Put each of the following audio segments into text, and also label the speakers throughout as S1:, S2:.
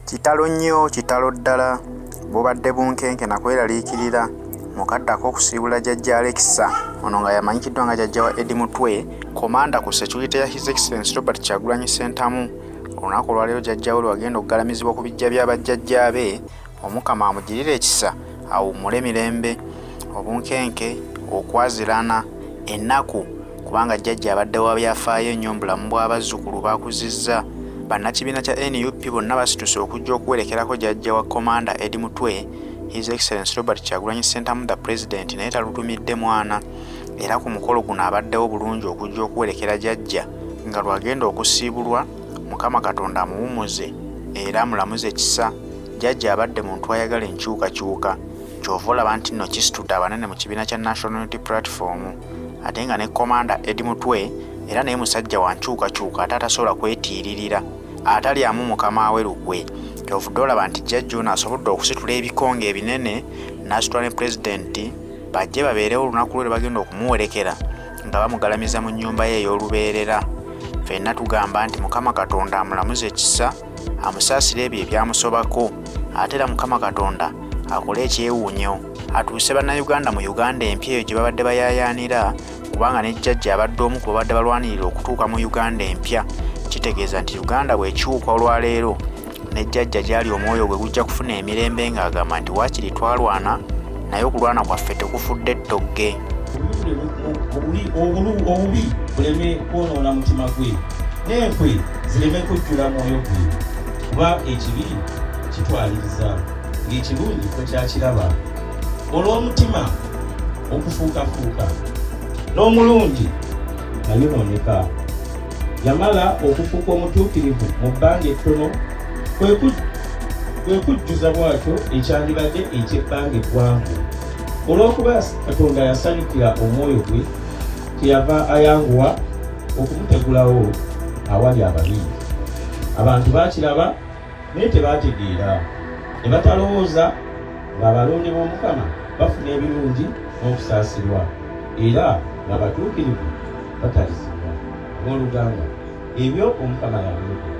S1: Kitalo nnyo, kitalo ddala, bubadde bunkenke nakweraliikirira mukaddako okusiibula Jjajja Alexisa ono nga yamanyikiddwa nga Jjajjawe Eddie Mutwe, komanda ku security ya His Excellency Robert Kyagulanyi Ssentamu. Olunaku olwaleero Jjajjawe lwagenda okugalamizibwa ku bijja bya bajjajjaabe, Omukama amugirire ekisa awummule mirembe, obunkenke, okwazirana, ennaku, kubanga Jjajja abadde wa byafaayo ennyo mu bulamu bw'abazzukulu baakuzizza. Bannakibiina kya NUP bonna basituse okujja okuwerekerako Jjajja wa Komanda Eddie Mutwe, His Excellency Robert Kyagulanyi Ssentamu the President, naye talutumidde mwana. Era ku mukolo guno abaddewo bulungi okujja okuwerekera Jjajja nga lwagenda okusiibulwa, Mukama Katonda amuwummuze era amulamuze ekisa. Jjajja abadde muntu ayagala enkyukakyuka, ky'ova olaba nti nno kisitudde abanene mu kibiina kya National Unity Platform, ate nga ne Komanda Eddie Mutwe era naye musajja wa nkyukakyuka ate atasobola kwetiiririra, atalyamu mukama we lukwe. Ky'ovudde olaba nti Jjajja ono asobodde okusitula ebikonge ebinene n'asitula ne Pulezidenti bajje babeerewo olunaku lwe bagenda okumuwerekera nga bamugalamiza mu nnyumba ye ey'olubeerera. Ffenna tugamba nti Mukama Katonda amulamuze ekisa, amusaasire ebyo ebyamusobako, ate era Mukama Katonda akole ekyewuunyo atuuse bannayuganda mu Uganda empya eyo gye babadde bayaayaanira, kubanga ne Jjajja abadde omu ku babadde balwanirira okutuuka mu Uganda empya. Kitegeeza nti Uganda bw'ekiwuka olwaleero ne Jjajja gyali omwoyo gwe gujja kufuna emirembe ng'agamba nti waakiri twalwana naye okulwana kwaffe tekufudde ttogge.
S2: Obubi buleme kwonoona mutima gwe, n'enkwe zireme kujjula mwoyo gwe, kuba ekibi kitwaliriza ng'ekirungi tokyakiraba. Olw'omutima okufuukafuuka n'omulungi nayonooneka. Yamala okufuuka omutuukirivu mu bbanga ettono, kwe kujjuza bw'atyo ekyandibadde eky'ebbanga eggwanvu. Olw'okuba Katonda yasanyukira omwoyo gwe, kyeyava ayanguwa okumutegulawo awali ababi. Abantu baakiraba naye tebaategeera, ne batalowooza ng'abalonde b'Omukama bafuna ebirungi n'okusaasirwa, era ng'abatuukirivu batalizibwa. Ng'oluganda ebyo Omukama yabyogera.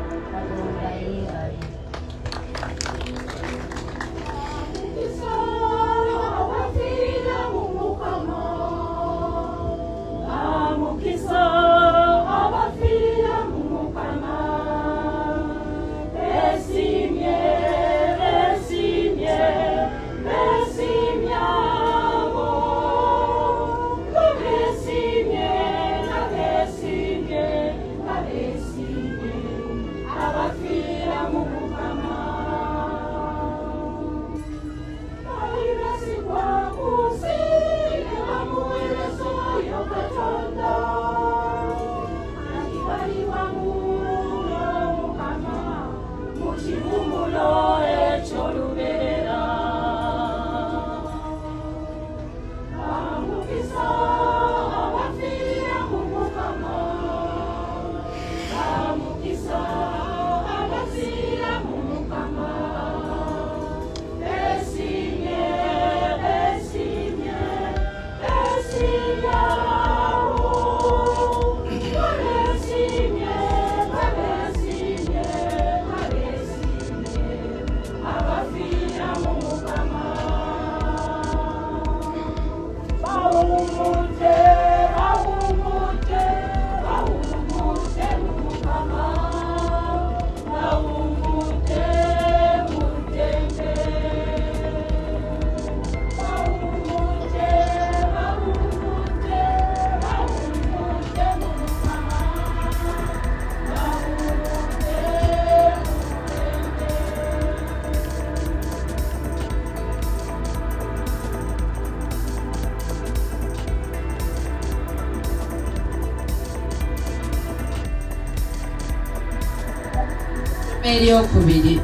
S3: Eryokubiri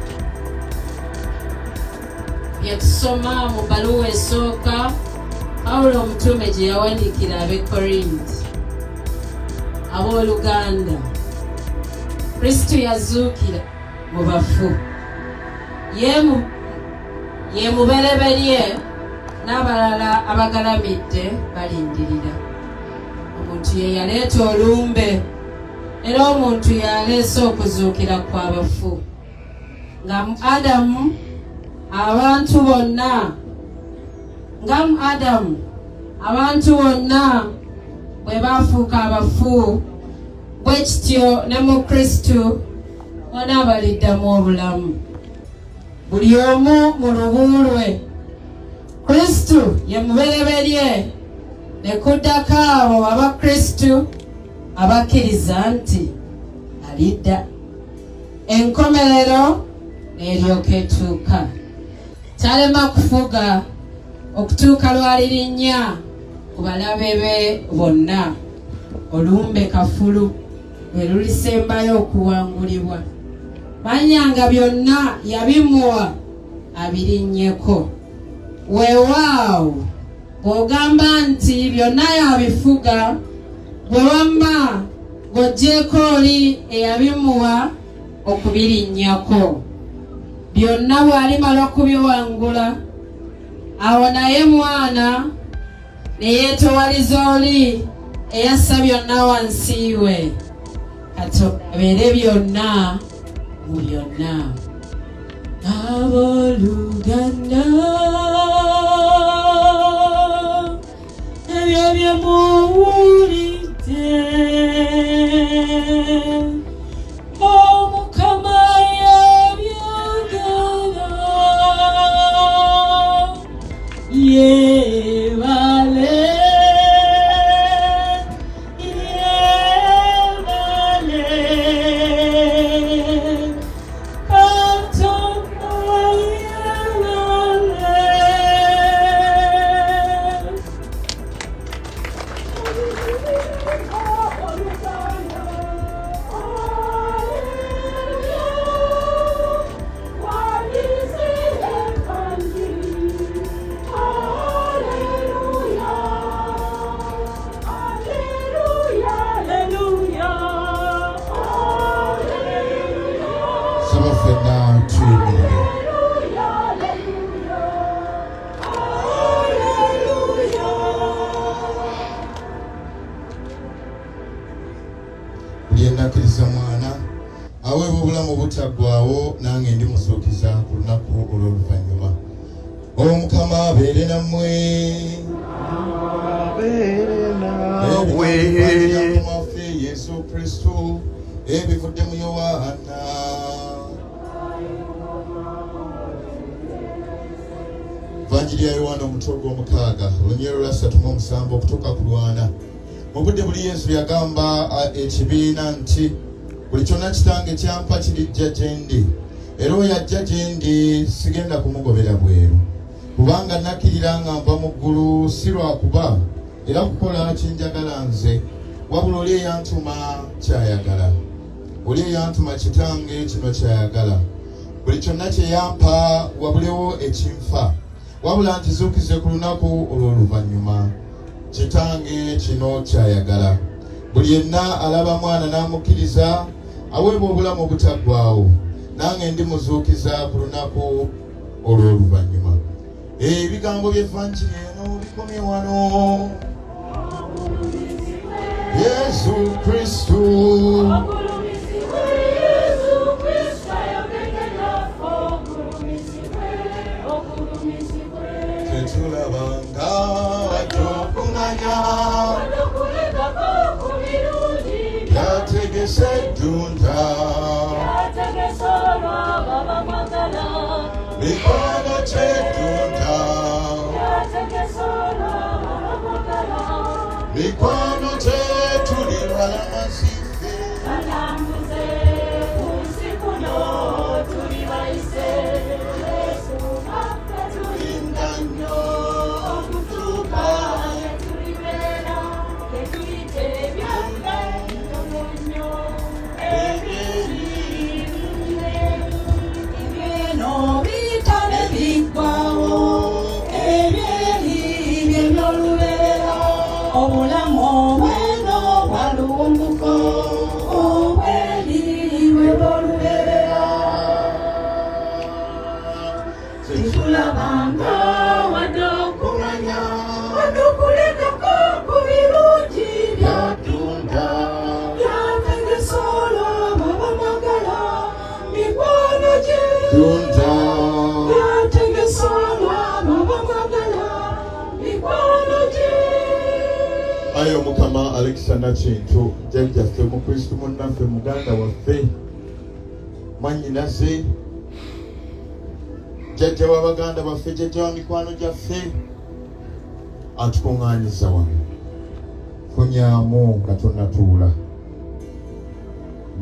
S3: byetusoma mu bbaluwa esooka Pawulo omutume gye yawandiikira ab'e Korinti. Abooluganda, Kristo yazuukira mu bafu, ye mubereberye n'abalala abagalamidde balindirira. Omuntu ye yaleeta olumbe, era omuntu yaleese okuzuukira kw'abafu. nga mu Adamu abantu bonna bwe baafuuka abafu, bwe kityo ne mu Kristo bonna baliddamu obulamu. Buli omu mu lubu lwe. Kristo ye mubereberye, ne kuddako abo abakristo abakkiriza nti alidda. Enkomerero n'eryoka etuuka. Talema kufuga okutuuka lwalirinnya ku balabe be bonna. Olumbe kafulu lwe lulisembayo okuwangulibwa. Manyanga byonna yabimuwa abirinnyeko. Weewaawo bw'ogamba nti byonna yabifuga, bwe wamma ng'oggyeko oli eyabimuwa okubirinnyako. Byonna bw'alimala okubiwangula, awo naye mwana ne yeetowaliza oli eyassa byonna wansi we. Katonda abeere byonna mu byonna. Abooluganda ebyo bye muwulidde, Omukama yabyagala. Yeebale, yeebale, Katonda yeebale.
S4: Yenakiriza mwana aweebwa obulamu butaggwaawo, nange ndimuzuukiza ku lunaku olw'oluvannyuma. Omukama abeere nammwe. Ebigambo waffe Yesu Kristo ebivudde mu Yowaana. Evanjiri ya Yowaana omutwe ogw'omukaaga olunyiriro lwa 37 okutuuka ku 40. Mu budde buli Yesu yagamba ekibiina nti buli kyonna kitange kyampa kirijja gye ndi, era oyo ajja gye ndi sigenda kumugobera bweru. Kubanga nakkirira nga nva mu ggulu si lwakuba era kukola kinjagala nze, wabula oli eyantuma kyayagala. Oli eyantuma kitange kino kyayagala. Buli kyonna kye yampa wabulewo ekinfa, wabula nkizuukize ku lunaku olw'oluvannyuma. Kitange kino kyayagala. Buli yenna alaba mwana n'amukkiriza aweebwa obulamu obutaggwaawo, nange ndimuzuukiza ku lunaku olw'oluvannyuma. Ebigambo by'evvanjiri eno bikomye wano. Yesu Kristo tetulabanga wajjokumanya yategese ddunda mikwano kyeddunda mikwano kyetuli balamaziffe Katonda ayo Mukama Alexander Kintu jjajjaffe mukristu munnaffe muganda waffe mwannyinase jjajja w'abaganda baffe jjajja wa mikwano gyaffe atukuŋŋaanyiza wano funyaamu Katonda tuula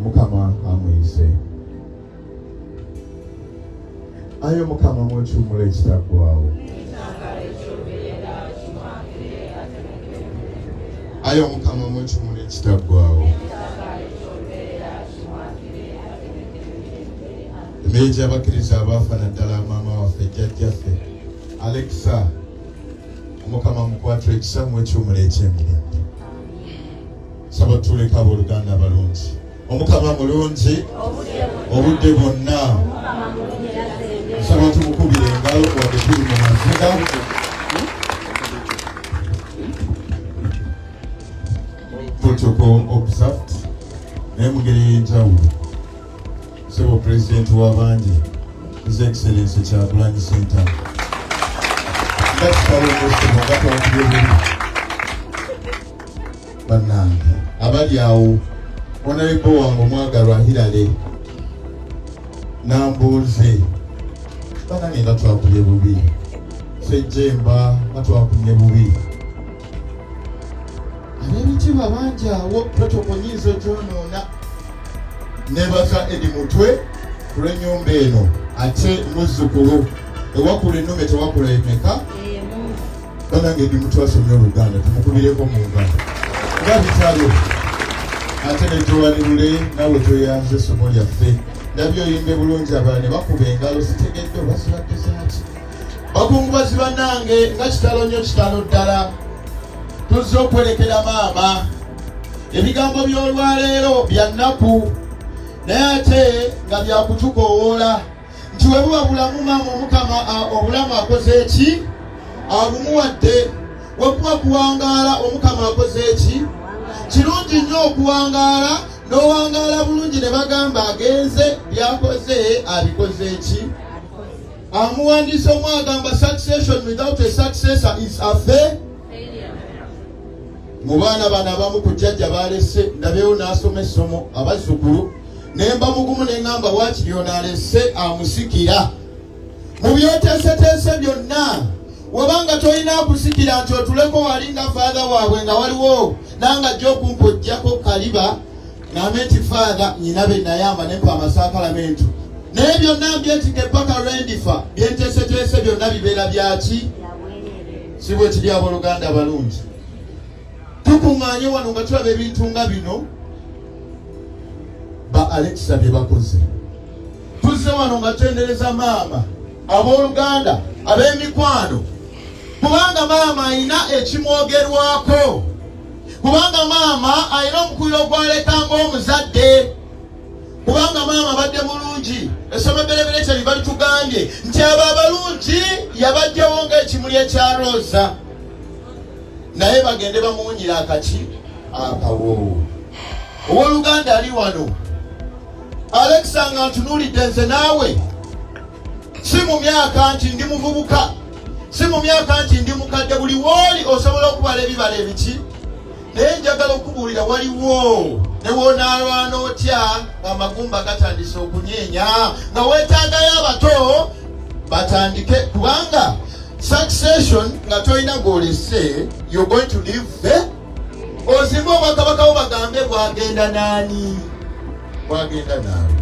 S4: Mukama amuyise ayo Mukama mwekyumula ekitaggwaawo ayo Mukama mwekyumula ekitaggwaawo emmeeri gy'abakkiriza abaafa naddala maama waffe jjajjaffe Alexa Mukama mukwatira ekisa mwekyumula eky'emirembe saba tuleka abooluganda balungi Omukama mulungi obudde bwonna saba tumukubire engalo wadde tuli mu maziga protocol observed naye mugere y'enjawulo sebo president w'abangi His Excellency Kyagulanyi Ssentamu nga kitalo nga twakubye bannange abali awo Honorable wange omwagalwa Hirale nambuuze banange nga twakubye bubi Ssejjemba nga twakubye bubi ab'emitima bangi awo totokonyiizo gyonoona nebaza Eddie Mutwe kulw'ennyumba eno ate muzzukulu ewakula ennume tewakula emeka banange Eddie Mutwe asomye Oluganda tumukubireko mu ngalo nga bitalo ate ne Jowanirule nawe toyanze essomo lyaffe ndabye oyimbe bulungi abalala ne bakuba engalo zitegedde oba zibadde zaaki bakungubazi bannange nga kitalo nnyo kitalo ddala tuzze okwerekera maama ebigambo by'olwaleero bya nnaku naye ate nga byakutukoowoola nti we buba bulamu maama Omukama obulamu akoze eki abumuwadde we kuba kuwangaala Omukama akoze eki kirungi nnyo okuwangaala n'owangaala bulungi ne bagamba agenze byakoze abikoze eki amuwandiisa omu agamba succession without a successor is a failure. Mu baana bano abamu ku jjajja balese ndabeewo n'asoma essomo abazzukulu nemba mugumu neŋŋamba waakiri onaalese amusikira mu byoteeseteese byonna wabanga tolina akusikira nti otuleko wali nga faatha waabwe nga waliwo nanga ajja okumpa ojjako kaliba ng'ambe nti faatha nyina be nayamba nempa amasakalamentu naye byonna mbyetika epaka lwendifa byenteeseteese byonna bibeera byaki si bwe kiri abooluganda balungi tukuŋŋaanye wano nga tulaba ebintu nga bino ba Alexa bye bakoze tuzze wano nga tendereza maama abooluganda ab'emikwano kubanga maama alina ekimwogerwako kubanga maama alina omukuliro gw'aleka ng'omuzadde kubanga maama abadde mulungi essomo ebbereberye kye liba litugambye nti abo abalungi yabajjawo ng'ekimuli ekya Rosa naye bagende bamuwunyira akaki akawo owooluganda ali wano Alexa nga ntunuulidde nze naawe si mu myaka nti ndi muvubuka si mu myaka nti ndi mukadde buli wooli osobola okubala ebibala ebiki naye njagala okubuulira waliwo ne woonaalwana otya ng'amagumba gatandise okunyeenya nga weetaagayo abato batandike kubanga succession nga tolina gw'olese you're going to live there ozimba obwakabaka wo bagambe bwagenda naani bwagenda naawe